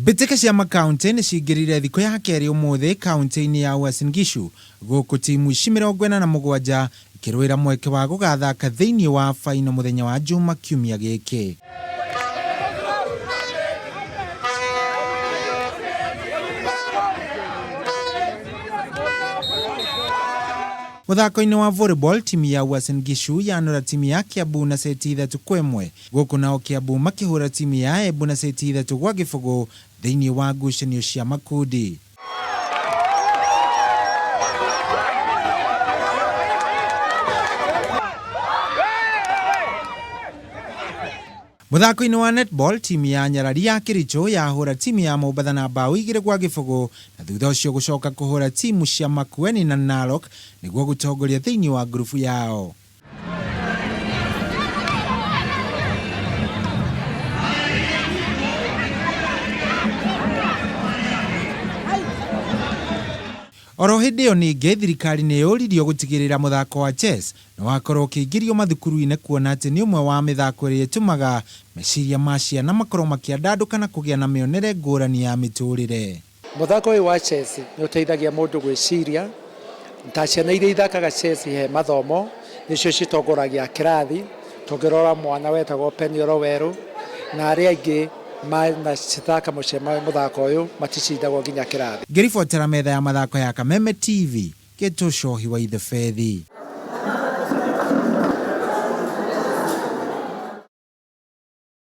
Mbitika cia macounty ni ciingirire thiku ya keri umuthi counti-ini ya Uasin Gishu guku timu 47 ikirwira mweke wa gugathaka thiini wa faino muthenya wa juma kiumia giki. Muthako-ini wa volleyball timu ya Uasin Gishu yanura timu ya Kiambu na seti 3-1 guku nao Kiambu makihura timu ya Embu na seti 3-0 thiini wa Ngucanio cia makundi. Muthako-ini wa netball timu ya Nyarari ya Kericho yahura timu ya Mombasa na bao 2-0 na thutha ucio gucoka kuhura timu cia Makueni na Narok niguo gutongoria thiini wa grupu yao. Oro hindi iyo ningi thirikari ni yuririo gutigirira muthako wa chess na wakorwo ukiingirio mathukuru-ini kuona ati ni umwe wa mithako iria itumaga meciria ma ciana makorwo makiandanduka na kugia na mionere ngurani ya miturire. Muthako wa chess ni uteithagia mundu gwiciria ta ciana iria ithakaga chess he mathomo nicio citongoragia kirathi tongirora mwana wetagwo Penioro Weru na aria ingi na cithaka muthako uyu maticindagwo nginya kirathi. Ngiribotera metha ya mathako ya Kameme TV Geto Shohi wa Ithefethi.